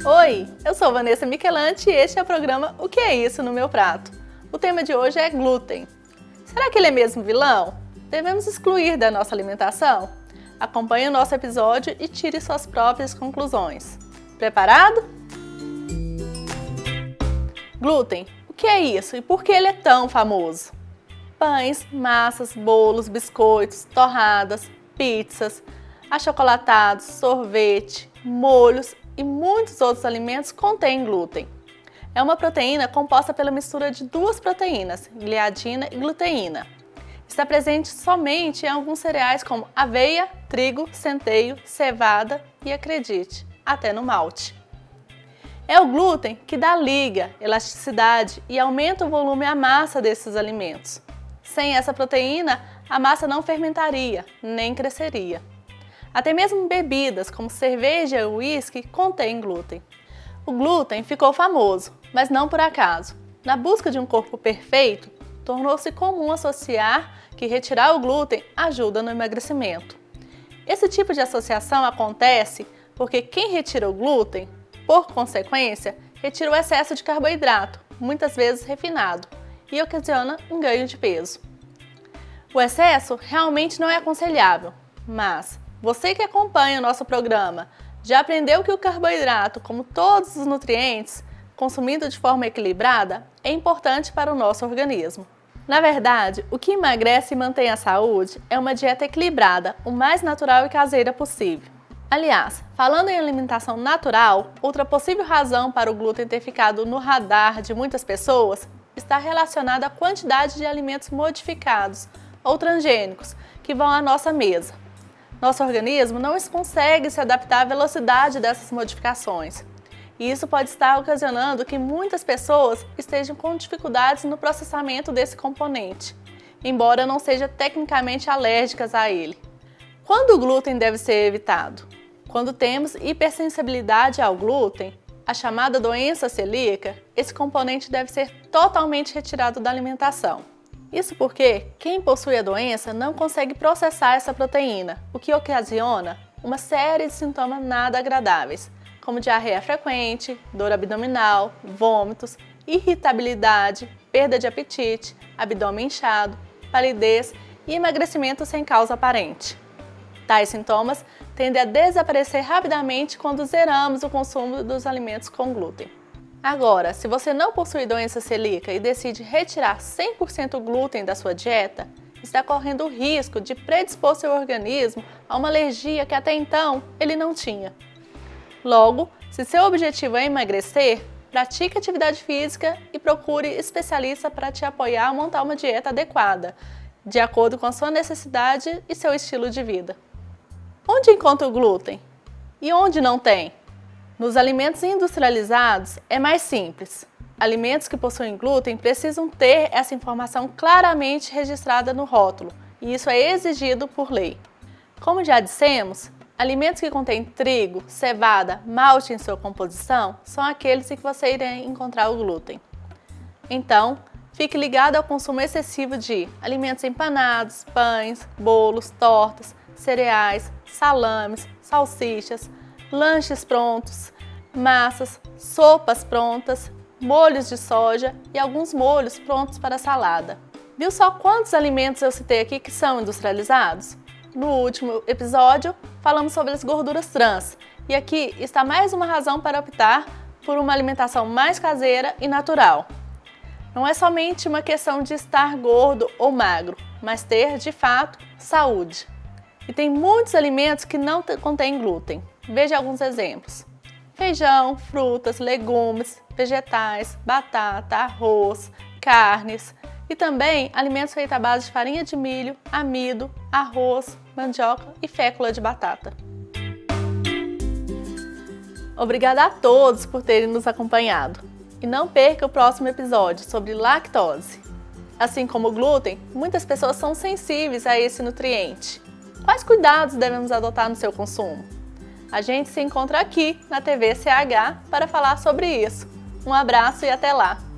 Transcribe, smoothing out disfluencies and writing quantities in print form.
Oi, eu sou Vanessa Michelante e este é o programa O que é isso no meu prato? O tema de hoje é glúten. Será que ele é mesmo vilão? Devemos excluir da nossa alimentação? Acompanhe o nosso episódio e tire suas próprias conclusões. Preparado? Glúten, o que é isso e por que ele é tão famoso? Pães, massas, bolos, biscoitos, torradas, pizzas, achocolatados, sorvete, molhos e muitos outros alimentos contêm glúten. É uma proteína composta pela mistura de duas proteínas, gliadina e gluteína. Está presente somente em alguns cereais como aveia, trigo, centeio, cevada e, acredite, até no malte. É o glúten que dá liga, elasticidade e aumenta o volume à massa desses alimentos. Sem essa proteína, a massa não fermentaria, nem cresceria. Até mesmo bebidas como cerveja e uísque contêm glúten. O glúten ficou famoso, mas não por acaso. Na busca de um corpo perfeito, tornou-se comum associar que retirar o glúten ajuda no emagrecimento. Esse tipo de associação acontece porque quem retira o glúten, por consequência, retira o excesso de carboidrato, muitas vezes refinado, e ocasiona um ganho de peso. O excesso realmente não é aconselhável, mas você que acompanha o nosso programa já aprendeu que o carboidrato, como todos os nutrientes, consumido de forma equilibrada, é importante para o nosso organismo. Na verdade, o que emagrece e mantém a saúde é uma dieta equilibrada, o mais natural e caseira possível. Aliás, falando em alimentação natural, outra possível razão para o glúten ter ficado no radar de muitas pessoas está relacionada à quantidade de alimentos modificados ou transgênicos que vão à nossa mesa. Nosso organismo não consegue se adaptar à velocidade dessas modificações. E isso pode estar ocasionando que muitas pessoas estejam com dificuldades no processamento desse componente, embora não sejam tecnicamente alérgicas a ele. Quando o glúten deve ser evitado? Quando temos hipersensibilidade ao glúten, a chamada doença celíaca, esse componente deve ser totalmente retirado da alimentação. Isso porque quem possui a doença não consegue processar essa proteína, o que ocasiona uma série de sintomas nada agradáveis, como diarreia frequente, dor abdominal, vômitos, irritabilidade, perda de apetite, abdômen inchado, palidez e emagrecimento sem causa aparente. Tais sintomas tendem a desaparecer rapidamente quando zeramos o consumo dos alimentos com glúten. Agora, se você não possui doença celíaca e decide retirar 100% glúten da sua dieta, está correndo o risco de predispor seu organismo a uma alergia que até então ele não tinha. Logo, se seu objetivo é emagrecer, pratique atividade física e procure especialista para te apoiar a montar uma dieta adequada, de acordo com a sua necessidade e seu estilo de vida. Onde encontra o glúten? E onde não tem? Nos alimentos industrializados é mais simples. Alimentos que possuem glúten precisam ter essa informação claramente registrada no rótulo, e isso é exigido por lei. Como já dissemos, alimentos que contêm trigo, cevada, malte em sua composição são aqueles em que você irá encontrar o glúten. Então, fique ligado ao consumo excessivo de alimentos empanados, pães, bolos, tortas, cereais, salames, salsichas, lanches prontos, massas, sopas prontas, molhos de soja e alguns molhos prontos para salada. Viu só quantos alimentos eu citei aqui que são industrializados? No último episódio, falamos sobre as gorduras trans e aqui está mais uma razão para optar por uma alimentação mais caseira e natural. Não é somente uma questão de estar gordo ou magro, mas ter, de fato, saúde. E tem muitos alimentos que não contêm glúten. Veja alguns exemplos: feijão, frutas, legumes, vegetais, batata, arroz, carnes e também alimentos feitos à base de farinha de milho, amido, arroz, mandioca e fécula de batata. Obrigada a todos por terem nos acompanhado. E não perca o próximo episódio sobre lactose. Assim como o glúten, muitas pessoas são sensíveis a esse nutriente. Quais cuidados devemos adotar no seu consumo? A gente se encontra aqui na TV CH para falar sobre isso. Um abraço e até lá!